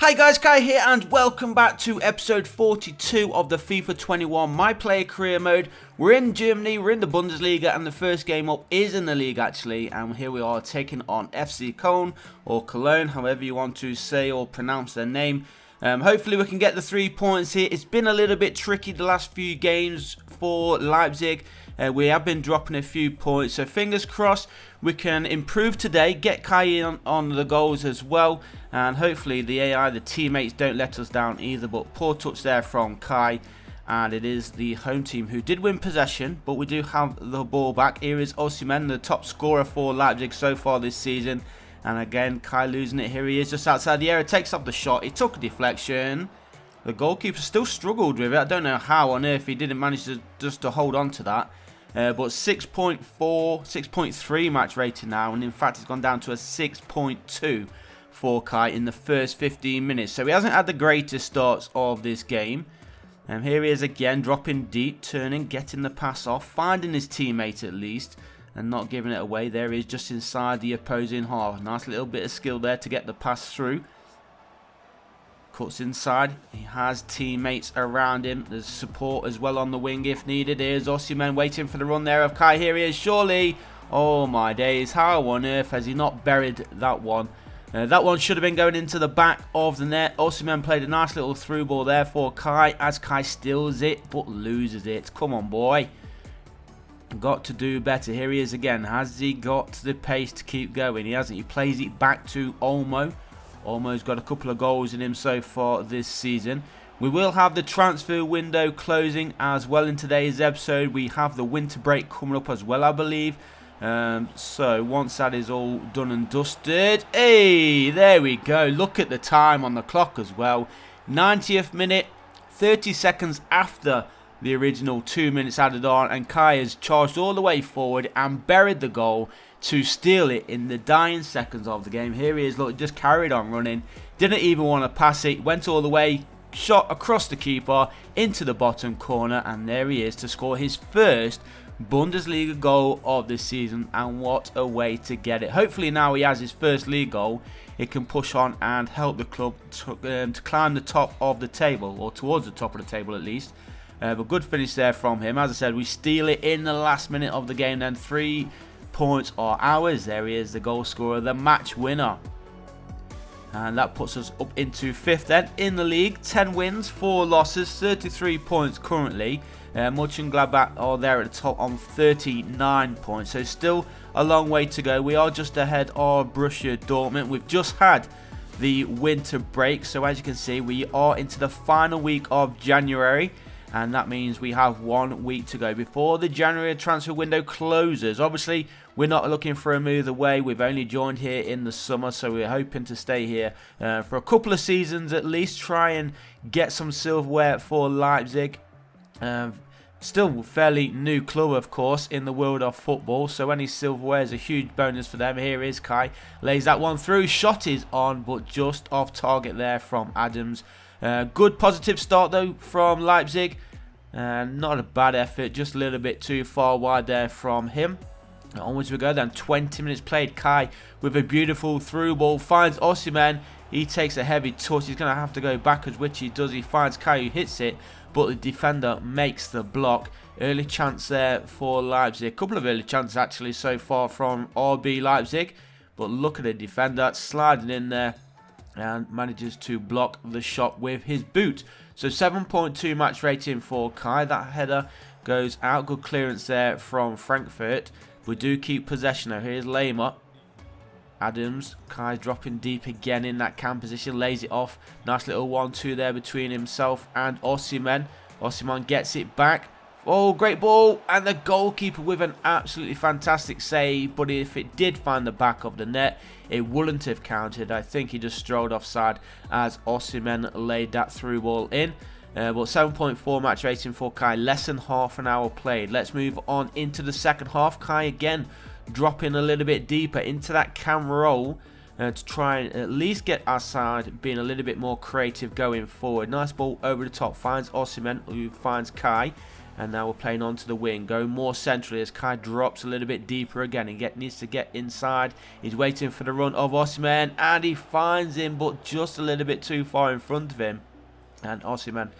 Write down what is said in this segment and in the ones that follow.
Hi guys, Kai here and welcome back to episode 42 of the FIFA 21 My Player Career Mode. We're in Germany, we're in the Bundesliga, and the first game up is in the league actually, and here we are taking on FC Köln or Cologne, however you want to say or pronounce their name. Hopefully we can get the 3 points here. It's been a little bit tricky the last few games for Leipzig. We have been dropping a few points, so fingers crossed we can improve today, get Kai in on the goals as well, and hopefully the AI, the teammates, don't let us down either. But poor touch there from Kai, and it is the home team who did win possession, but we do have the ball back. Here is Osimhen, the top scorer for Leipzig so far this season, and again Kai losing it. Here he is just outside the area, takes up the shot, he took a deflection. The goalkeeper still struggled with it. I don't know how on earth he didn't manage to just to hold on to that. But 6.4, 6.3 match rating now, and in fact it's gone down to a 6.2 for Kai in the first 15 minutes. So he hasn't had the greatest starts of this game. And here he is again, dropping deep, turning, getting the pass off, finding his teammate at least, and not giving it away. There he is just inside the opposing half. Nice little bit of skill there to get the pass through. Cuts inside, he has teammates around him, there's support as well on the wing if needed. Here's Osimhen waiting for the run there of Kai, here he is, surely. Oh my days, how on earth has he not buried that one? That one should have been going into the back of the net. Osimhen played a nice little through ball there for Kai, as Kai steals it but loses it. Come on boy, got to do better. Here he is again, has he got the pace to keep going? He hasn't. He plays it back to Olmo. Olmo's got a couple of goals in him so far this season. We will have the transfer window closing as well in today's episode. We have the winter break coming up as well, I believe. So once that is all done and dusted, hey, there we go. Look at the time on the clock as well. 90th minute, 30 seconds after the original 2 minutes added on, and Kai has charged all the way forward and buried the goal to steal it in the dying seconds of the game. Here he is, look, just carried on running, didn't even want to pass it, went all the way, shot across the keeper into the bottom corner, and there he is to score his first Bundesliga goal of this season. And what a way to get it. Hopefully now he has his first league goal, it can push on and help the club to climb the top of the table, or towards the top of the table at least. But good finish there from him. As I said, we steal it in the last minute of the game, then 3 points are ours. There he is, the goal scorer, the match winner, and that puts us up into 5th then in the league. 10 wins, 4 losses, 33 points currently. Mönchengladbach are there at the top on 39 points, so still a long way to go. We are just ahead of Borussia Dortmund. We've just had the winter break, so as you can see we are into the final week of January, and that means we have 1 week to go before the January transfer window closes. Obviously, we're not looking for a move away. We've only joined here in the summer, so we're hoping to stay here for a couple of seasons at least. Try and get some silverware for Leipzig. Still fairly new club, of course, in the world of football, so any silverware is a huge bonus for them. Here is Kai, lays that one through. Shot is on, but just off target there from Adams. Good positive start though from Leipzig, not a bad effort, just a little bit too far wide there from him. Onwards we go then. 20 minutes played. Kai with a beautiful through ball, finds Osimhen, he takes a heavy touch, he's going to have to go backwards, which he does. He finds Kai who hits it, but the defender makes the block. Early chance there for Leipzig, a couple of early chances actually so far from RB Leipzig, but look at the defender sliding in there and manages to block the shot with his boot. So 7.2 match rating for Kai. That header goes out. Good clearance there from Frankfurt. We do keep possession though. Here's Lehmer. Adams. Kai dropping deep again in that cam position. Lays it off. Nice little 1-2 there between himself and Osimhen. Osimhen gets it back. Oh, great ball, and the goalkeeper with an absolutely fantastic save, but if it did find the back of the net, it wouldn't have counted. I think he just strolled offside as Osimhen laid that through ball in. But 7.4 match rating for Kai, less than half an hour played. Let's move on into the second half. Kai again dropping a little bit deeper into that cam roll to try and at least get our side being a little bit more creative going forward. Nice ball over the top, finds Osimhen, who finds Kai. And now we're playing onto the wing, going more centrally as Kai drops a little bit deeper again. He needs to get inside. He's waiting for the run of Osimhen, and he finds him, but just a little bit too far in front of him. And Osimhen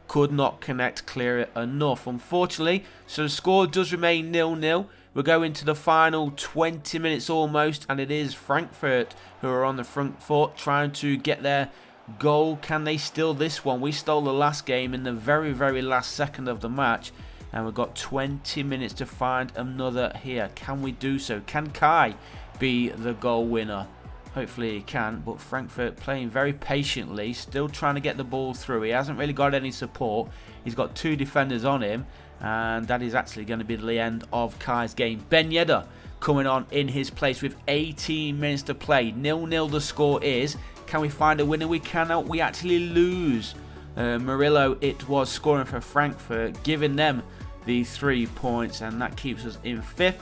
could not connect clear enough, unfortunately. So the score does remain 0-0. We're going to the final 20 minutes almost, and it is Frankfurt who are on the front foot, trying to get their goal. Can they steal this one? We stole the last game in the very, very last second of the match, and we've got 20 minutes to find another here. Can we do so? Can Kai be the goal winner? Hopefully he can, but Frankfurt playing very patiently, still trying to get the ball through. He hasn't really got any support. He's got 2 defenders on him, and that is actually going to be the end of Kai's game. Ben Yedder coming on in his place with 18 minutes to play. 0-0 the score is. Can we find a winner? We cannot. We actually lose. Murillo, it was scoring for Frankfurt, giving them the 3 points, and that keeps us in 5th.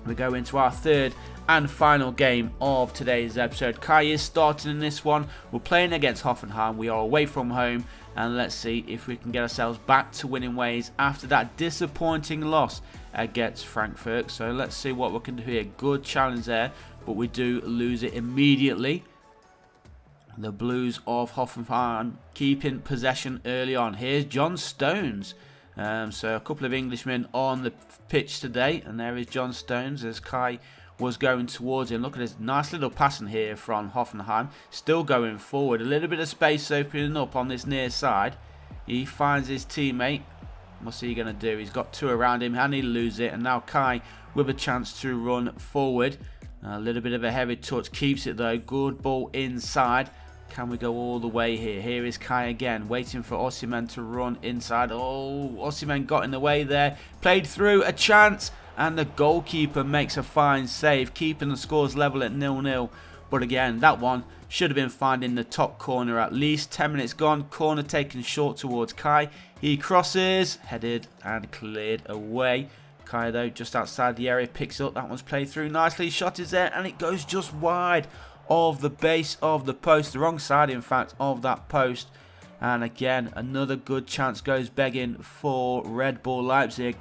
We go into our 3rd and final game of today's episode. Kai is starting in this one. We're playing against Hoffenheim. We are away from home, and let's see if we can get ourselves back to winning ways after that disappointing loss against Frankfurt. So let's see what we can do here. Good challenge there, but we do lose it immediately. The Blues of Hoffenheim keeping possession early on. Here's John Stones. So a couple of Englishmen on the pitch today, and there is John Stones as Kai was going towards him. Look at this nice little passing here from Hoffenheim. Still going forward. A little bit of space opening up on this near side. He finds his teammate. What's he going to do? He's got 2 around him, and he loses it. And now Kai with a chance to run forward. A little bit of a heavy touch. Keeps it though. Good ball inside. Can we go all the way here? Here is Kai again, waiting for Osimhen to run inside. Oh, Osimhen got in the way there. Played through, a chance, and the goalkeeper makes a fine save, keeping the scores level at 0-0. But again, that one should have been found in the top corner at least. 10 minutes gone, corner taken short towards Kai. He crosses, headed and cleared away. Kai though, just outside the area, picks up. That one's played through nicely. Shot is there, and it goes just wide of the base of the post, the wrong side in fact of that post. And again, another good chance goes begging for Red Bull Leipzig.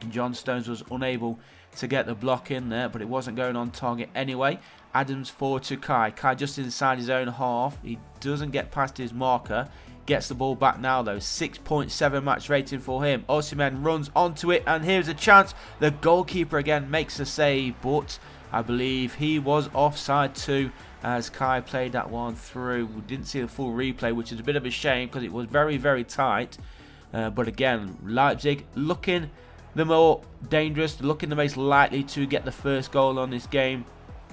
John Stones was unable to get the block in there, but it wasn't going on target anyway. Adams forward to Kai. Kai just inside his own half. He doesn't get past his marker. Gets the ball back now though. 6.7 match rating for him. Osimhen runs onto it, and here's a chance. The goalkeeper again makes a save, but I believe he was offside too as Kai played that one through. We didn't see the full replay, which is a bit of a shame because it was very, very tight. But again, Leipzig looking the more dangerous, looking the most likely to get the first goal on this game.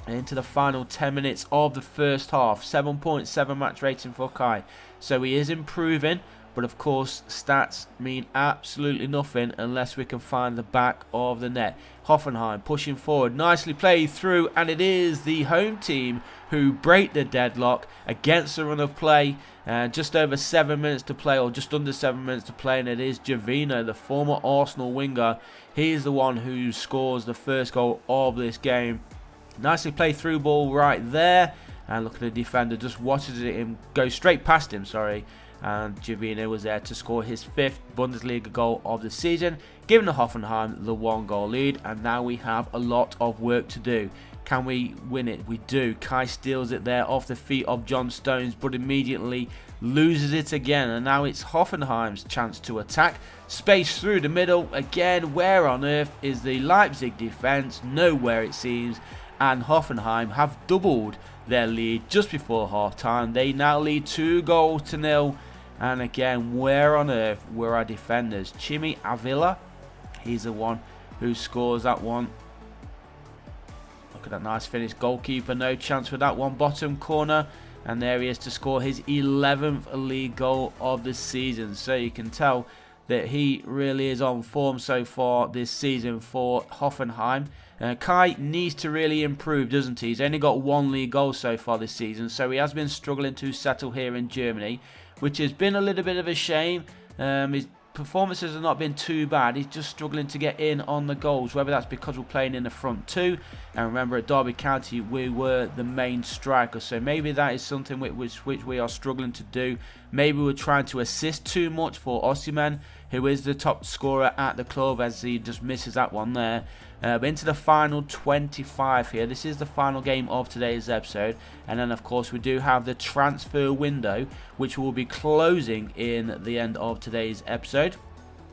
Into the final 10 minutes of the first half. 7.7 match rating for Kai. So he is improving. But of course, stats mean absolutely nothing unless we can find the back of the net. Hoffenheim pushing forward, nicely played through, and it is the home team who break the deadlock against the run of play. Just over 7 minutes to play, or just under 7 minutes to play, and it is Jovino, the former Arsenal winger. He is the one who scores the first goal of this game. Nicely played through ball right there, and look at the defender, just watches it go straight past him, sorry. And Jovino was there to score his 5th Bundesliga goal of the season, giving the Hoffenheim the 1-goal lead. And now we have a lot of work to do. Can we win it? We do. Kai steals it there off the feet of John Stones, but immediately loses it again. And now it's Hoffenheim's chance to attack. Space through the middle. Again, where on earth is the Leipzig defence? Nowhere it seems. And Hoffenheim have doubled their lead just before half-time. They now lead 2-0. And again, where on earth were our defenders? Chimi Avila, he's the one who scores that one. Look at that nice finish. Goalkeeper, no chance for that one. Bottom corner. And there he is to score his 11th league goal of the season. So you can tell that he really is on form so far this season for Hoffenheim. Kai needs to really improve, doesn't he? He's only got 1 league goal so far this season, so he has been struggling to settle here in Germany, which has been a little bit of a shame. His performances have not been too bad. He's just struggling to get in on the goals, whether that's because we're playing in the front two. And remember, at Derby County, we were the main striker, so maybe that is something which we are struggling to do. Maybe we're trying to assist too much for Osimhen. who is the top scorer at the club, as he just misses that one there. Into the final 25 here. This is the final game of today's episode, and then of course we do have the transfer window, which will be closing in the end of today's episode.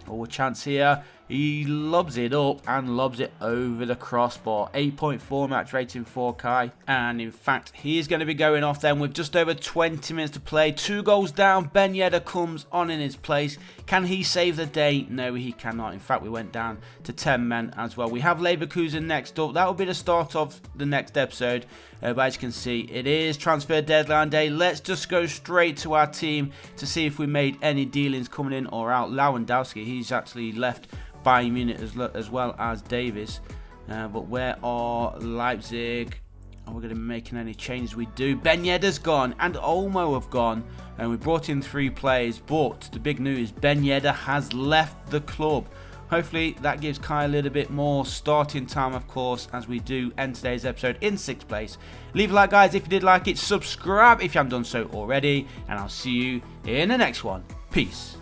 Oh, a chance here. He lobs it up and lobs it over the crossbar. 8.4 match rating for Kai. And in fact, he is going to be going off then with just over 20 minutes to play. 2 goals down. Ben Yedder comes on in his place. Can he save the day? No, he cannot. In fact, we went down to 10 men as well. We have Leverkusen next up. That will be the start of the next episode. But as you can see, it is transfer deadline day. Let's just go straight to our team to see if we made any dealings coming in or out. Lewandowski, he's actually left Bayern Munich as well as Davis. But where are Leipzig? Are we going to be making any changes? We do. Ben Yedder's gone and Olmo have gone. And we brought in 3 players. But the big news, Ben Yedder has left the club. Hopefully that gives Kai a little bit more starting time, of course, as we do end today's episode in 6th place. Leave a like, guys, if you did like it. Subscribe if you haven't done so already. And I'll see you in the next one. Peace.